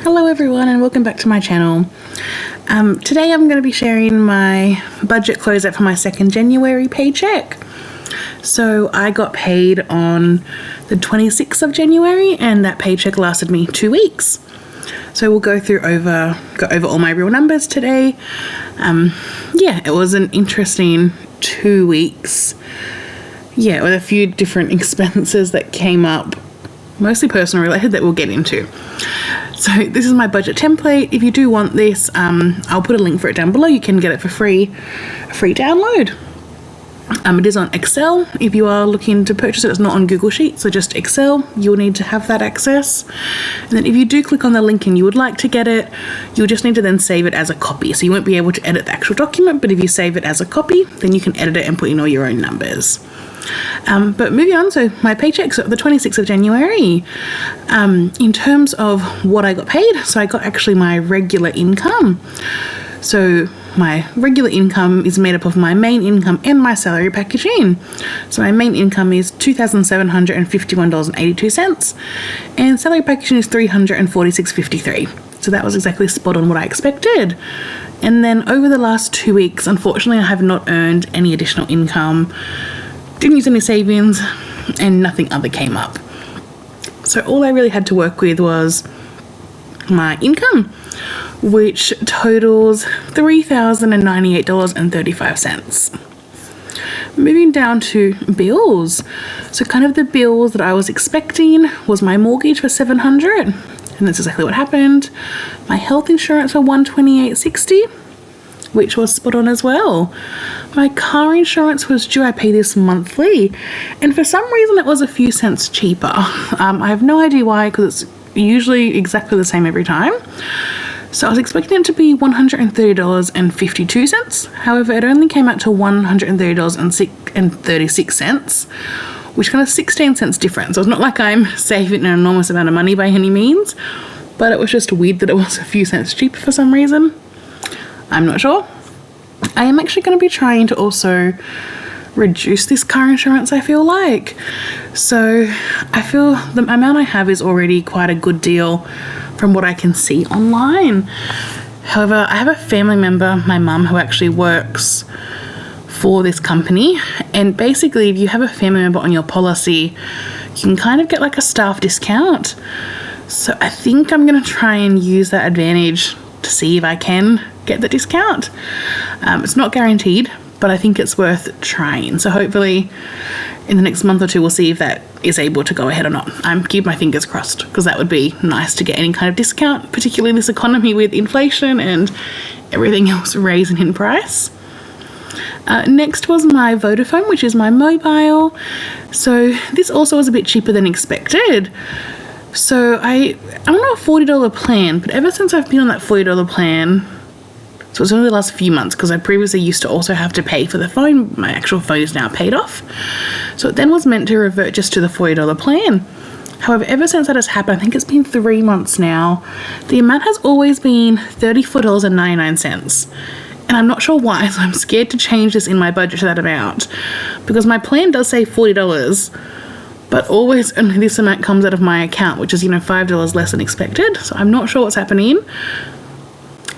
Hello everyone and welcome back to my channel. Today I'm going to be sharing my budget closeout for my second January paycheck. So I got paid on the 26th of January and that paycheck lasted me 2 weeks. So we'll go over all my real numbers today. Yeah, it was an interesting 2 weeks. Yeah, with a few different expenses that came up, mostly personal related, that we'll get into. So this is my budget template. If you do want this, I'll put a link for it down below. You can get it for free, a free download. It is on Excel. If you are looking to purchase it, it's not on Google Sheets, so just Excel. You'll need to have that access. And then if you do click on the link and you would like to get it, you'll just need to then save it as a copy. So you won't be able to edit the actual document, but if you save it as a copy, then you can edit it and put in all your own numbers. But moving on, so my paycheck's the 26th of January. In terms of what I got paid, so I got actually my regular income. So my regular income is made up of my main income and my salary packaging. So my main income is $2,751.82 and salary packaging is $346.53. So that was exactly spot on what I expected. And then over the last 2 weeks, unfortunately, I have not earned any additional income. Didn't use any savings and nothing other came up. So all I really had to work with was my income, which totals $3,098.35. Moving down to bills. So kind of the bills that I was expecting was my mortgage for $700, and that's exactly what happened. My health insurance for $128.60, which was spot on as well. My car insurance was due. I pay this monthly, and for some reason it was a few cents cheaper. I have no idea why, because it's usually exactly the same every time. So I was expecting it to be $130.52. However, it only came out to $130.36, which kind of 16 cents difference. So it's not like I'm saving an enormous amount of money by any means, but it was just weird that it was a few cents cheaper for some reason. I'm not sure. I am actually going to be trying to also reduce this car insurance, I feel like. So I feel the amount I have is already quite a good deal from what I can see online. However, I have a family member, my mum, who actually works for this company, and basically if you have a family member on your policy, you can kind of get like a staff discount. So I think I'm going to try and use that advantage to see if I can get the discount. It's not guaranteed, but I think it's worth trying. So hopefully in the next month or two, we'll see if that is able to go ahead or not. I'm keeping my fingers crossed, because that would be nice to get any kind of discount, particularly in this economy with inflation and everything else raising in price. Next was my Vodafone, which is my mobile. So this also was a bit cheaper than expected. So I'm on a $40 plan, but ever since I've been on that $40 plan, so it's only the last few months, because I previously used to also have to pay for the phone. My actual phone is now paid off. So it then was meant to revert just to the $40 plan. However, ever since that has happened, I think it's been 3 months now, the amount has always been $34.99. And I'm not sure why, so I'm scared to change this in my budget to that amount, because my plan does say $40, but always only this amount comes out of my account, which is, $5 less than expected. So I'm not sure what's happening.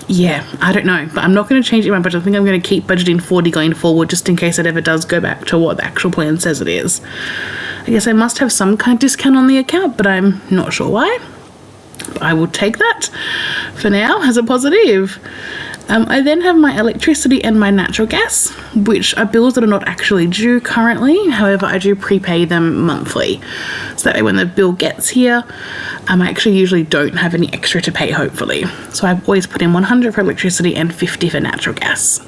Yeah, I don't know, but I'm not going to change it in my budget. I think I'm going to keep budgeting $40 going forward, just in case it ever does go back to what the actual plan says it is. I guess I must have some kind of discount on the account, but I'm not sure why. But I will take that for now as a positive. I then have my electricity and my natural gas, which are bills that are not actually due currently. However, I do prepay them monthly. So that way when the bill gets here, I actually usually don't have any extra to pay, hopefully. So I've always put in 100 for electricity and 50 for natural gas.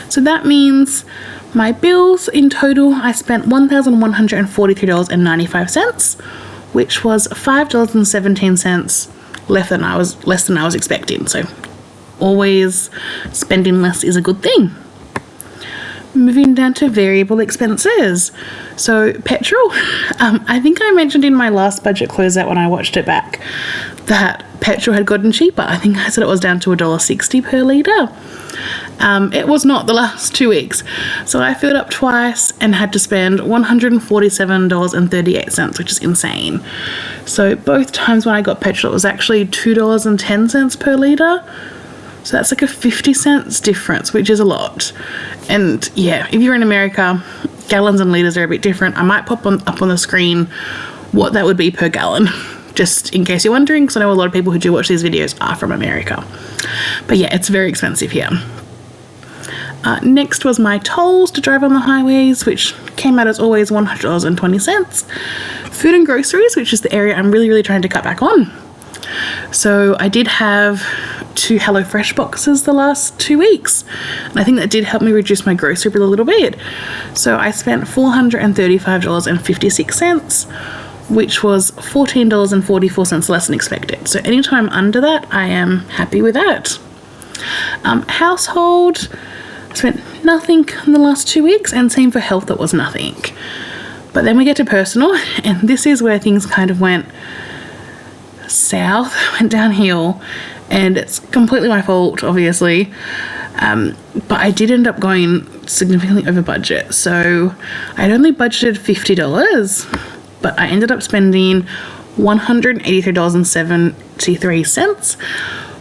So that means my bills in total, I spent $1,143.95, which was $5.17 less than I was expecting. So always spending less is a good thing. Moving down to variable expenses. So petrol, I think I mentioned in my last budget closeout when I watched it back that petrol had gotten cheaper. I think I said it was down to $1.60 per litre. It was not the last 2 weeks. So I filled up twice and had to spend $147.38, which is insane. So both times when I got petrol, it was actually $2.10 per litre. So that's like a 50 cents difference, which is a lot. And yeah, if you're in America, gallons and litres are a bit different. I might pop up on the screen what that would be per gallon, just in case you're wondering, because I know a lot of people who do watch these videos are from America. But yeah, it's very expensive here. Next was my tolls to drive on the highways, which came out as always $100.20. Food and groceries, which is the area I'm really trying to cut back on. So I did have 2 HelloFresh boxes the last 2 weeks, and I think that did help me reduce my grocery bill a little bit. So I spent $435.56, which was $14.44 less than expected. So anytime under that, I am happy with that. Household, I spent nothing in the last 2 weeks, and same for health, that was nothing. But then we get to personal, and this is where things kind of went south, went downhill, and it's completely my fault, obviously. But I did end up going significantly over budget. So I'd only budgeted $50, but I ended up spending $183.73,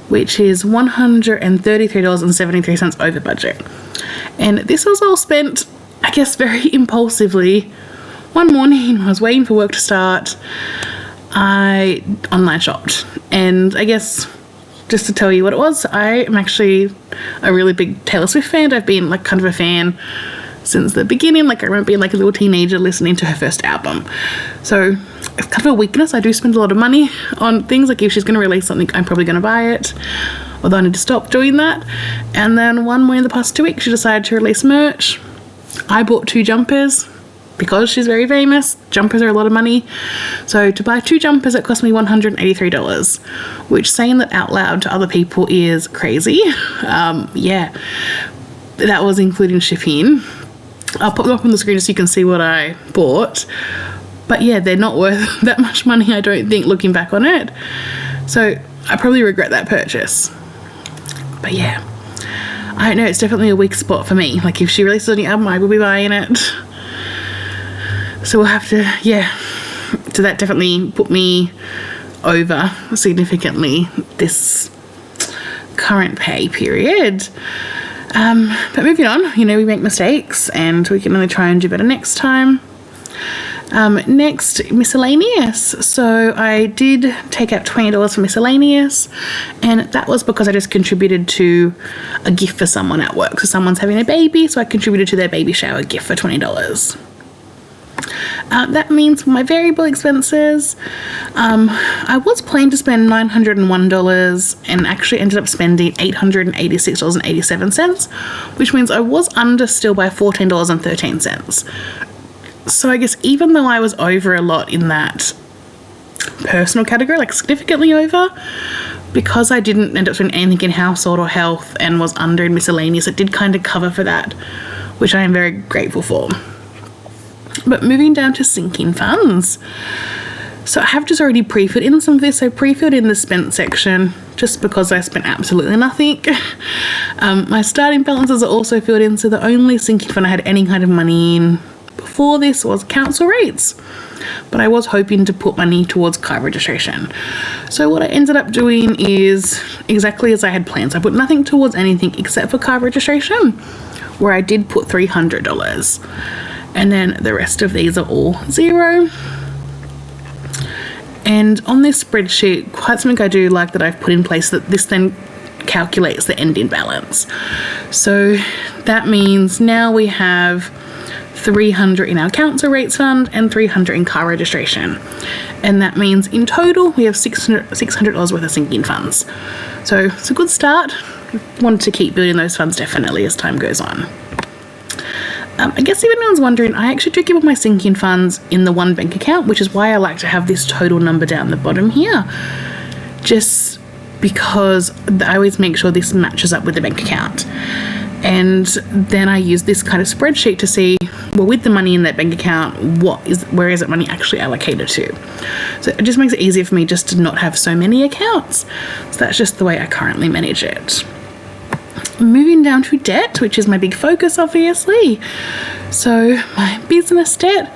which is $133.73 over budget. And this was all spent, I guess, very impulsively. One morning, I was waiting for work to start, I online shopped, and I guess just to tell you what it was, I am actually a really big Taylor Swift fan. I've been like kind of a fan since the beginning. Like I remember being like a little teenager listening to her first album. So it's kind of a weakness. I do spend a lot of money on things. Like if she's going to release something, I'm probably going to buy it, although I need to stop doing that. And then one more in the past 2 weeks, she decided to release merch. I bought 2 jumpers. Because she's very famous, jumpers are a lot of money. So to buy 2 jumpers, it cost me $183, which, saying that out loud to other people, is crazy. Yeah, that was including shipping. I'll put them up on the screen so you can see what I bought. But yeah, they're not worth that much money, I don't think, looking back on it. So I probably regret that purchase. But yeah, I don't know, it's definitely a weak spot for me. Like if she releases a new album, I will be buying it. So we'll have to, yeah. So that definitely put me over significantly this current pay period. But moving on, you know, we make mistakes and we can only try and do better next time. Next, miscellaneous. So I did take out $20 for miscellaneous, and that was because I just contributed to a gift for someone at work. So someone's having a baby, so I contributed to their baby shower gift for $20. That means for my variable expenses, I was planning to spend $901 and actually ended up spending $886.87, which means I was under still by $14.13. So I guess even though I was over a lot in that personal category, like significantly over, because I didn't end up spending anything in household or health and was under in miscellaneous, it did kind of cover for that, which I am very grateful for. But moving down to sinking funds. So I have just already pre-filled in some of this. I pre-filled in the spent section just because I spent absolutely nothing. My starting balances are also filled in, so the only sinking fund I had any kind of money in before this was council rates. But I was hoping to put money towards car registration. So what I ended up doing is exactly as I had planned. So I put nothing towards anything except for car registration, where I did put $300. And then the rest of these are all zero. And on this spreadsheet, quite something I do like that I've put in place, that this then calculates the ending balance. So that means now we have $300 in our council rates fund and $300 in car registration. And that means in total we have $600 worth of sinking funds. So it's a good start. Want to keep building those funds definitely as time goes on. I guess if anyone's wondering, I actually do keep all my sinking funds in the one bank account, which is why I like to have this total number down the bottom here. Just because I always make sure this matches up with the bank account. And then I use this kind of spreadsheet to see, well, with the money in that bank account, where is that money actually allocated to? So it just makes it easier for me just to not have so many accounts. So that's just the way I currently manage it. moving down to debt, which is my big focus, obviously. So my business debt,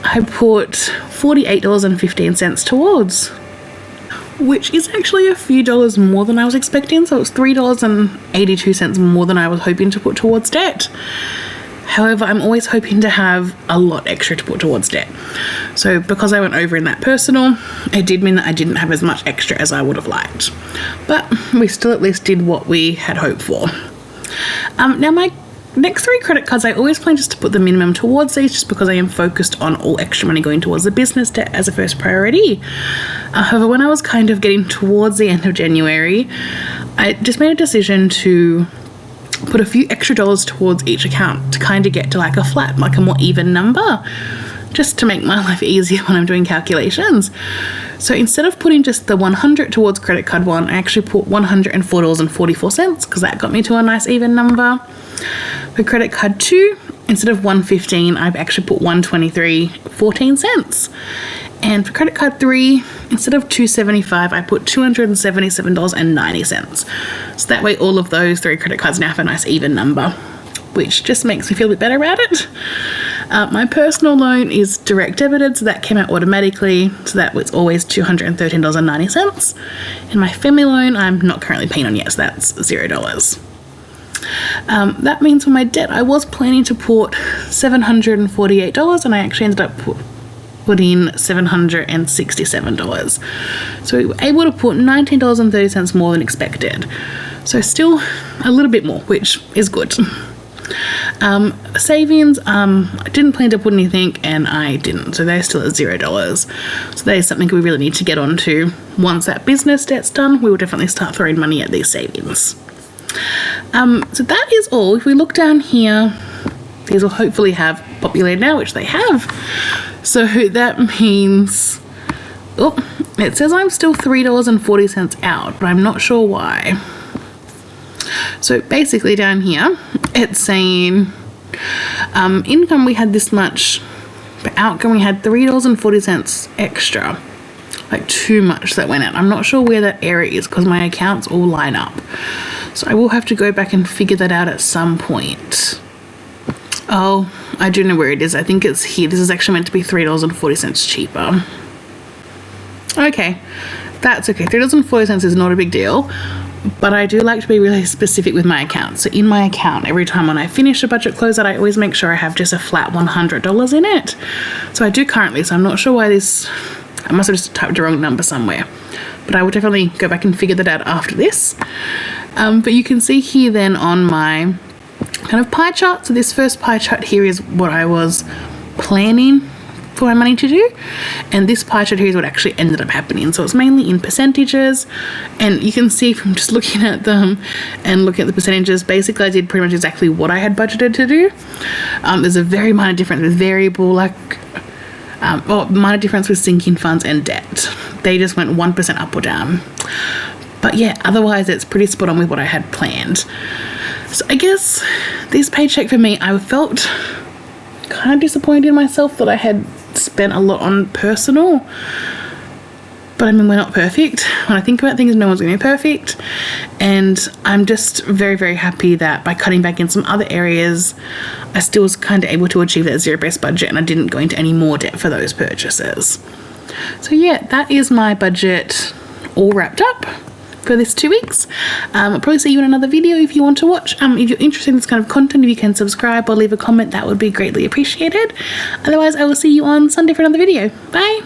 I put $48.15 towards, which is actually a few dollars more than I was expecting. So it's $3.82 more than I was hoping to put towards debt. However, I'm always hoping to have a lot extra to put towards debt. So because I went over in that personal, it did mean that I didn't have as much extra as I would have liked. But we still at least did what we had hoped for. Now my next 3 credit cards, I always plan just to put the minimum towards these, just because I am focused on all extra money going towards the business debt as a first priority. However, when I was kind of getting towards the end of January, I just made a decision to put a few extra dollars towards each account to kind of get to like a flat, like a more even number, just to make my life easier when I'm doing calculations. So instead of putting just the $100 towards credit card 1, I actually put $104.44 because that got me to a nice even number. For credit card 2, instead of $115, I've actually put $123.14. And for credit card 3, instead of $275, I put $277.90. So that way all of those 3 credit cards now have a nice even number, which just makes me feel a bit better about it. My personal loan is direct debited, so that came out automatically. So that was always $213.90. And my family loan, I'm not currently paying on yet, so that's $0. That means for my debt, I was planning to put $748, and I actually ended up putting $767. So we were able to put $19.30 more than expected. So still a little bit more, which is good. Savings, I didn't plan to put anything, and I didn't. So they're still at $0. So that is something we really need to get onto. Once that business debt's done, we will definitely start throwing money at these savings. So that is all. If we look down here, these will hopefully have populated now, which they have. So that means, it says I'm still $3.40 out, but I'm not sure why. So basically down here, it's saying income we had this much, but outcome we had $3.40 extra. Like too much that went out. I'm not sure where that error is because my accounts all line up. So I will have to go back and figure that out at some point. Oh, I do know where it is. I think it's here. This is actually meant to be $3.40 cheaper. Okay, that's okay. $3.40 is not a big deal, but I do like to be really specific with my account. So in my account, every time when I finish a budget closeout, I always make sure I have just a flat $100 in it. So I do currently, so I'm not sure why this, I must have just typed the wrong number somewhere, but I will definitely go back and figure that out after this. But you can see here then on my kind of pie chart. So this first pie chart here is what I was planning for my money to do, and this pie chart here is what actually ended up happening. So it's mainly in percentages, and you can see from just looking at them and looking at the percentages, basically I did pretty much exactly what I had budgeted to do. There's a very minor difference with variable, minor difference with sinking funds and debt. They just went 1% up or down. But yeah, otherwise it's pretty spot on with what I had planned. So I guess this paycheck for me, I felt kind of disappointed in myself that I had spent a lot on personal. But I mean, we're not perfect. When I think about things, no one's going to be perfect. And I'm just very, very happy that by cutting back in some other areas, I still was kind of able to achieve that zero-based budget, and I didn't go into any more debt for those purchases. So yeah, that is my budget all wrapped up for this 2 weeks. I'll probably see you in another video if you want to watch. If you're interested in this kind of content, if you can subscribe or leave a comment, that would be greatly appreciated. Otherwise, I will see you on Sunday for another video. Bye!